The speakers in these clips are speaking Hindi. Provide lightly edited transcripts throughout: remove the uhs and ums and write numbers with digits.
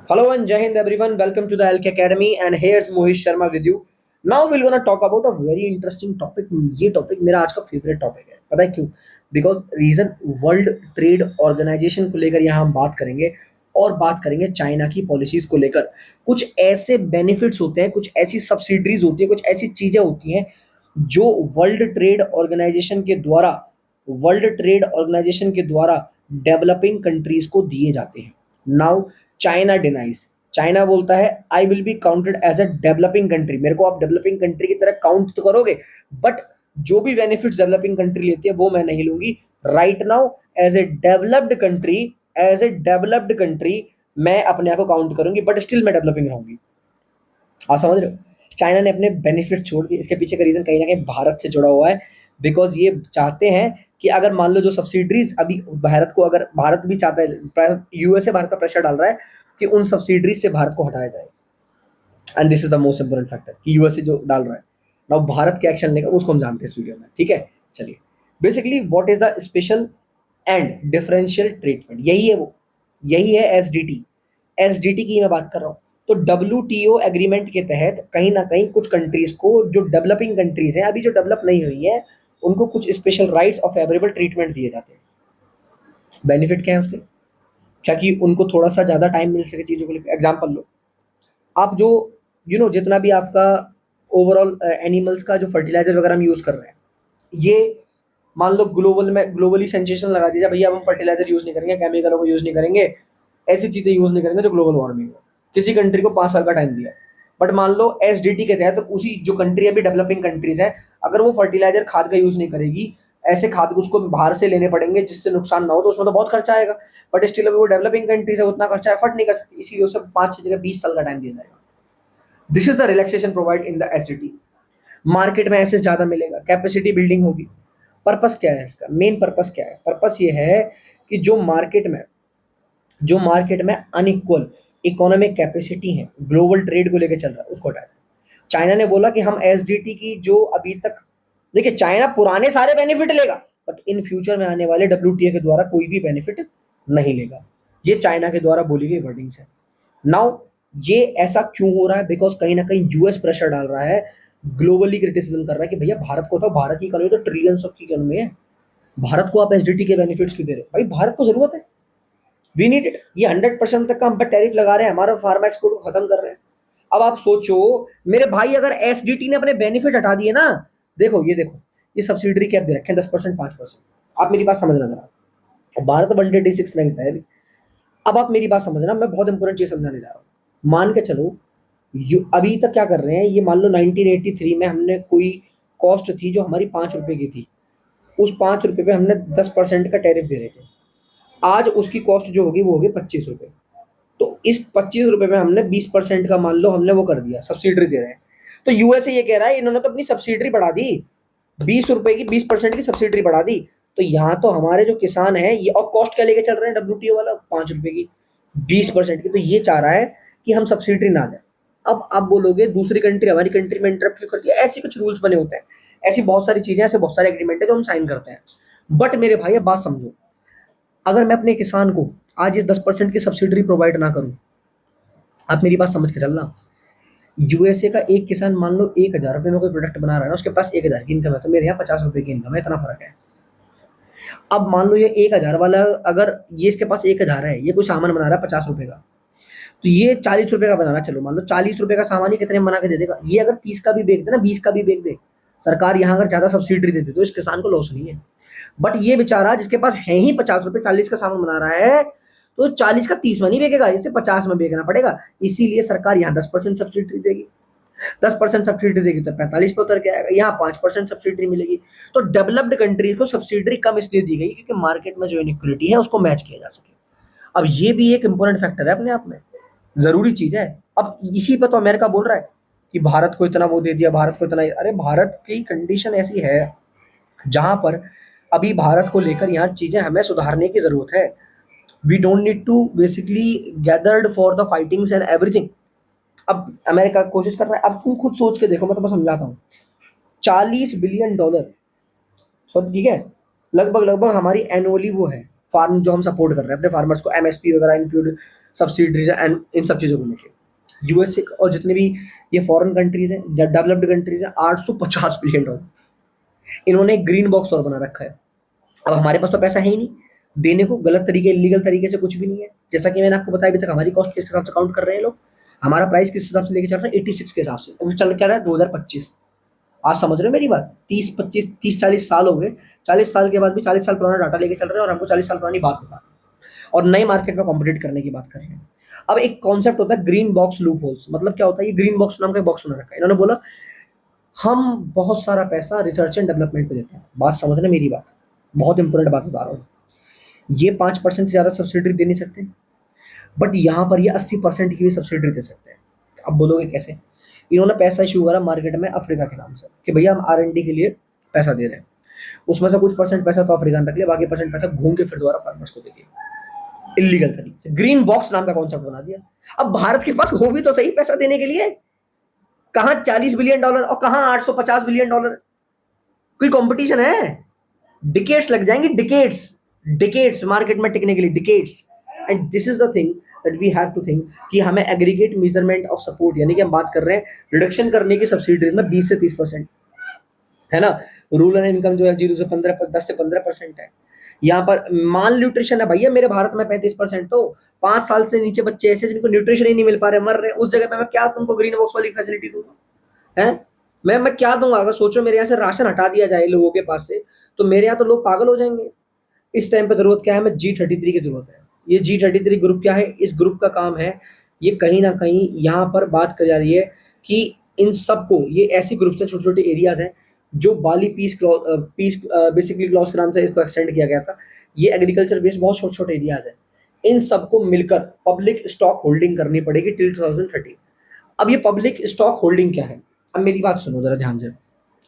Hello and Jai Hind everyone. Welcome to the LK Academy and here's Mohit Sharma with you. Now we're gonna talk about a very interesting topic. ये टॉपिक मेरा आज का फेवरेट टॉपिक है. पता है क्यों? Because reason World Trade Organization को लेकर यहाँ हम बात करेंगे और बात करेंगे चाइना की पॉलिसीज को लेकर. कुछ ऐसे बेनिफिट्स होते हैं, कुछ ऐसी सब्सिडरीज होती है, कुछ ऐसी चीजें होती हैं जो वर्ल्ड ट्रेड ऑर्गेनाइजेशन के द्वारा डेवलपिंग कंट्रीज को दिए जाते हैं. Now China denies. चाइना बोलता है I will be counted as a developing country. मेरे को आप डेवलपिंग कंट्री की तरह काउंट तो करोगे, बट जो भी बेनिफिट्स डेवलपिंग कंट्री लेती है वो मैं नहीं लूंगी. Right now as a developed country, मैं अपने आप को काउंट करूंगी, बट स्टिल मैं डेवलपिंग रहूंगी. आप समझ रहे हो? चाइना ने अपने बेनिफिट छोड़ दिए. इसके पीछे का रीजन कहीं ना कहीं भारत से जुड़ा हुआ है. बिकॉज ये चाहते हैं कि अगर मान लो जो सब्सिडरीज अभी भारत को, अगर भारत भी चाहता है, यूएसए भारत पर प्रेशर डाल रहा है कि उन सब्सिडरीज से भारत को हटाया जाए. And this is the most important factor कि यूएसए जो डाल रहा है. नाउ भारत क्या एक्शन लेगा उसको हम जानते हैं इस वीडियो में. ठीक है, चलिए. Basically what is the special and differential treatment, यही है वो, यही है एसडीटी. एसडीटी की मैं बात कर रहा हूँ. तो डब्ल्यूटीओ एग्रीमेंट के तहत कहीं ना कहीं कुछ कंट्रीज को, जो डेवलपिंग कंट्रीज हैं, अभी जो डेवलप नहीं हुई है, उनको कुछ स्पेशल राइट्स और फेवरेबल ट्रीटमेंट दिए जाते हैं. बेनिफिट क्या है उसके? क्या कि उनको थोड़ा सा ज्यादा टाइम मिल सके चीजों को लेकर. एग्जाम्पल लो, आप जो जितना भी आपका ओवरऑल एनिमल्स का जो फर्टिलाइजर वगैरह हम यूज कर रहे हैं, ये मान लो ग्लोबली सेंसेशन लगा दिया भैया, अब हम फर्टिलाइजर यूज नहीं करेंगे, केमिकलों को यूज नहीं करेंगे, ऐसी चीजें यूज नहीं करेंगे जो ग्लोबल वार्मिंग हो. किसी कंट्री को 5 साल का टाइम दिया, बट मान लो एसडीटी के तहत तो उसी जो कंट्री अभी डेवलपिंग कंट्रीज है, अगर वो फर्टिलाइजर खाद का यूज नहीं करेगी, ऐसे खाद उसको बाहर से लेने पड़ेंगे जिससे नुकसान ना हो, तो उसमें तो बहुत खर्चा आएगा. बट स्टिल अभी वो डेवलपिंग कंट्रीज है, उतना खर्चा एफर्ट नहीं कर सकती, इसीलिए उसे 5 6 जगह 20 साल का टाइम दिया जाएगा. This is the relaxation provide in the SDT. Market में ऐसे ज्यादा मिलेगा, कैपेसिटी बिल्डिंग होगी. पर्पस क्या है इसका? मेन पर्पस क्या है? पर्पस ये है कि जो मार्केट में अनइक्वल इकोनॉमिक कैपेसिटी है, ग्लोबल ट्रेड को लेकर चल रहा है, उसको हटाए. चाइना ने बोला कि हम एसडीटी की जो अभी तक, देखिए चाइना पुराने सारे बेनिफिट लेगा, बट इन फ्यूचर में आने वाले डब्ल्यूटीए के द्वारा कोई भी बेनिफिट नहीं लेगा. ये चाइना के द्वारा बोली गई वर्डिंग्स है. नाउ ये ऐसा क्यों हो रहा है? बिकॉज कहीं ना कहीं यूएस प्रेशर डाल रहा है, ग्लोबली क्रिटिसिज्म कर रहा है कि भैया भारत को, तो भारत की इकोनॉमी तो ट्रिलियंस ऑफ की इकोनॉमी है, भारत को आप एसडीटी के बेनिफिट्स क्यों दे रहे हो? भाई भारत को जरूरत है, वी नीड इट. ये 100% तक का हम पर टैरिफ लगा रहे हैं, हमारा फार्मा एक्सपोर्ट को खत्म कर रहे हैं. अब आप सोचो मेरे भाई, अगर एसडीटी ने अपने बेनिफिट हटा दिए ना, देखो ये सब्सिडरी कैप दे रखे हैं 10% 5%. आप मेरी बात समझना जरा. भारत 186 रैंक पे है अभी. अब आप मेरी बात समझना, मैं बहुत इंपॉर्टेंट चीज समझाने जा रहा हूँ. मान के चलो, अभी तक क्या कर रहे हैं, ये मान लो 1983 में हमने कोई कॉस्ट थी जो हमारी 5 रुपए की थी, उस 5 रुपए पे हमने 10% का टैरिफ दे रहे थे. आज उसकी कॉस्ट जो होगी वो होगी 25 रुपए. तो इस 25 रुपए में हमने 20% का, मान लो हमने वो कर दिया, सब्सिडी दे रहे हैं. तो यूएसए ये कह रहा है इन्होंने तो अपनी सब्सिडी बढ़ा दी, 20 रुपए की 20% की सब्सिडी बढ़ा दी. तो यहाँ तो हमारे जो किसान है ये, और कॉस्ट क्या लेके चल रहे हैं डब्ल्यूटीओ वाला, 5 रुपए की 20% की. तो ये चाह रहा है कि हम सब्सिडी ना दें. अब आप बोलोगे दूसरी कंट्री हमारी कंट्री में इंटरप्ट क्यों करती है? ऐसे कुछ रूल्स बने होते हैं, ऐसी बहुत सारी चीजें, ऐसे बहुत सारे एग्रीमेंट है जो हम साइन करते हैं. बट मेरे भाई अब बात समझो, अगर मैं अपने किसान को आज इस 10% की सब्सिडी प्रोवाइड ना करूं, आप मेरी बात समझ के चलना, यूएसए का एक किसान मान लो 1,000 रुपए में कोई प्रोडक्ट बना रहा है ना, उसके पास 1,000 की इनकम है, तो मेरे यहाँ 50 रुपए की इनकम है, इतना फर्क है. अब मान लो ये 1,000 वाला, अगर ये इसके पास 1,000 है, ये कोई सामान बना रहा है 50 रुपए का, तो ये 40 रुपए का बनाना, चलो मान लो 40 रुपए का सामान ही कितने में बना के दे देगा? ये अगर 30 का भी बेच दे ना, 20 का भी बेच दे, सरकार यहाँ अगर ज्यादा सब्सिडी दे दे तो इस किसान को लॉस नहीं है. बट ये बेचारा जिसके पास है ही 50 रुपए, 40 का सामान बना रहा है, तो 40 का 30 में नहीं बेचेगा, इसे 50 में बेचना पड़ेगा. इसीलिए सरकार यहाँ 10% सब्सिडी देगी. 10% सब्सिडी देगी तो 45 पे उतर के आएगा, यहाँ 5% सब्सिडी मिलेगी. तो डेवलप्ड कंट्री को सब्सिडी कम इसलिए दी गई क्योंकि मार्केट में जो इनइक्वालिटी है उसको मैच किया जा सके. अब ये भी एक इंपॉर्टेंट फैक्टर है अपने आप में, जरूरी चीज है. अब इसी पर तो अमेरिका बोल रहा है कि भारत को इतना वो दे दिया, भारत को इतना. अरे भारत की कंडीशन ऐसी है जहां पर अभी भारत को लेकर यहाँ चीजें हमें सुधारने की जरूरत है. We don't need to basically gathered for the fightings and everything. अब अमेरिका कोशिश कर रहा है. अब तुम खुद सोच के देखो, मैं तुम्हें समझाता हूँ. $40 बिलियन, सॉरी ठीक है, लगभग लगभग हमारी एनुअली वो है फार्म जो हम सपोर्ट कर रहे हैं अपने फार्मर्स को, एमएसपी वगैरह, इंक्लूड सब्सिडीज एंड इन सब चीज़ों को लेके। यूएसए और जितने भी ये फॉरेन कंट्रीज हैं, डेवलप्ड कंट्रीज हैं, 850 बिलियन डॉलर इन्होंने एक ग्रीन बॉक्स और बना रखा है। अब हमारे पास तो पैसा है ही नहीं देने को, गलत तरीके, इलीगल तरीके से कुछ भी नहीं है। जैसा कि मैंने आपको बताया अभी तक हमारी कॉस्ट किस हिसाब से काउंट कर रहे हैं लोग, हमारा प्राइस किस हिसाब से लेके चल रहा है, 86 के हिसाब से। अभी चल क्या रहा है 2025। आप समझ रहे हो मेरी बात, 30-40 साल हो गए, 40 साल के बाद भी 40 साल पुराना डाटा लेके चल रहे हैं और हमको 40 साल पुरानी बात बता रहे हैं और नई मार्केट में कॉम्पिटेट करने की बात कर रहे हैं। अब एक कॉन्सेप्ट होता है ग्रीन बॉक्स लूप होल्स, मतलब क्या होता है, ये ग्रीन बॉक्स नाम का बॉक्स बना रखा है इन्होंने, बोला हम बहुत सारा पैसा रिसर्च एंड डेवलपमेंट पे देते हैं। बात समझना मेरी बात, बहुत इंपॉर्टेंट बात बता रहा हूँ। ये 5% से ज़्यादा सब्सिडी दे नहीं सकते, बट यहाँ पर ये 80% की भी सब्सिडी दे सकते हैं। अब बोलोगे कैसे, इन्होंने पैसा इशू करा मार्केट में अफ्रीका के नाम से कि भैया हम R&D के लिए पैसा दे रहे हैं, उसमें से कुछ परसेंट पैसा तो अफ्रीका ने रख लिया, बाकी परसेंट पैसा घूम के फिर दोबारा फार्मर्स को दे दिया इलीगल तरीके से। ग्रीन बॉक्स नाम का कॉन्सेप्ट बना दिया। अब भारत के पास हो भी तो सही पैसा देने के लिए, कहाँ 40 बिलियन डॉलर और कहाँ 850 बिलियन डॉलर, कोई कंपटीशन है? डिकेट्स लग जाएंगे, डिकेट्स, डिकेट्स मार्केट में टिकने के लिए, decades. And this is the thing that we have to think कि हमें एग्रीगेट मेजरमेंट ऑफ सपोर्ट, यानी कि हम बात कर रहे हैं रिडक्शन करने की सब्सिडीज में 20 से 30%, है ना। रूरल इनकम जो है 0 से 15, 10 से 15% है। यहाँ पर माल न्यूट्रिशन है भैया मेरे भारत में 35%, तो 5 साल से नीचे बच्चे ऐसे जिनको न्यूट्रिशन ही नहीं मिल पा रहे, मर रहे, उस जगह पे मैं क्या तुमको ग्रीन बॉक्स वाली फैसिलिटी दूंगा, है? मैं क्या दूंगा? अगर सोचो मेरे यहाँ से राशन हटा दिया जाए लोगों के पास से, तो मेरे यहाँ तो लोग पागल हो जाएंगे। इस टाइम पे जरूरत क्या है, हमें G33 की जरूरत है। ये G33 ग्रुप क्या है, इस ग्रुप का काम है, ये कहीं ना कहीं यहाँ पर बात करी जा रही है कि इन सबको, ये ऐसे ग्रुप से छोटे छोटे एरियाज हैं जो बाली पीस पीस बेसिकली क्लॉज के नाम से इसको एक्सटेंड किया गया था। ये एग्रीकल्चर बेस्ड बहुत छोटे छोटे एरियाज हैं, इन सबको मिलकर पब्लिक स्टॉक होल्डिंग करनी पड़ेगी टिल 2030। अब ये पब्लिक स्टॉक होल्डिंग क्या है, अब मेरी बात सुनो जरा ध्यान से।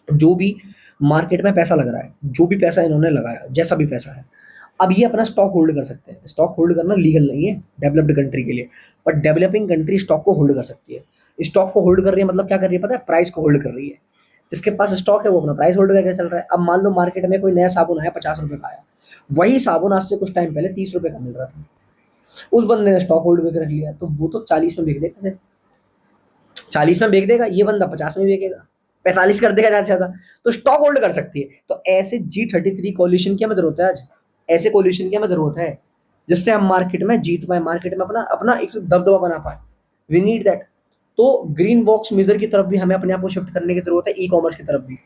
जो भी मार्केट में पैसा लग रहा है, जो भी पैसा इन्होंने लगाया, जैसा भी पैसा है, अब ये अपना स्टॉक होल्ड कर सकते हैं। स्टॉक होल्ड करना लीगल नहीं है डेवलप्ड कंट्री के लिए, बट डेवलपिंग कंट्री स्टॉक को होल्ड कर सकती है। स्टॉक को होल्ड कर रही है मतलब क्या कर रही है पता है, प्राइस को होल्ड कर रही है। जिसके पास स्टॉक है वो अपना प्राइस होल्ड करके चल रहा है। अब मान लो मार्केट में कोई नया साबुन आया, 50 रुपए का आया, वही साबुन आज से कुछ टाइम पहले 30 रुपए का मिल रहा था, उस बंदे ने स्टॉक होल्ड करके रख लिया, तो वो तो 40 में बिक देगा, 40 में बेच देगा, ये बंदा 50 में बेचेगा, 45 कर देगा ज्यादा से ज्यादा, तो स्टॉक होल्ड कर सकती है। तो ऐसे G33 कोलिशन की हमें जरूरत है आज, ऐसे कोलिशन की हमें जरूरत है जिससे हम मार्केट में जीत पाए, मार्केट में अपना अपना एक दबदबा बना पाए। We need that. तो ग्रीन बॉक्स मेजर की तरफ भी हमें अपने आप को शिफ्ट करने की जरूरत है, ई कॉमर्स की तरफ भी।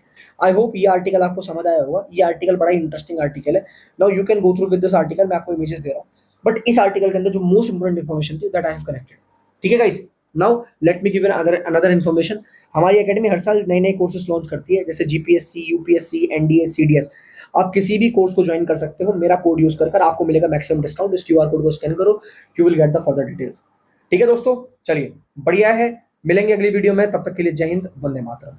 आई होप ये आर्टिकल आपको समझ आया होगा। ये आर्टिकल बड़ा इंटरेस्टिंग आर्टिकल है। Now you can go through with this article. मैं आपको इमेजेस दे रहा हूँ, बट इस आर्टिकल के अंदर जो मोस्ट इंपोर्टेंट इन्फॉर्मेशन थी दैट आई हैव कनेक्टेड। ठीक है guys, now let me give an another information. हमारी एकेडमी हर साल नए नए कोर्सेज लॉन्च करती है, जैसे जीपीएससी, यूपीएससी, एनडीए, सीडीएस। आप किसी भी कोर्स को ज्वाइन कर सकते हो, मेरा कोड यूज कर आपको मिलेगा मैक्सिमम डिस्काउंट। इस क्यूआर कोड को स्कैन करो, you will get the further details. ठीक है दोस्तों, चलिए बढ़िया है, मिलेंगे अगली वीडियो में, तब तक के लिए जय हिंद, वंदे मातरम।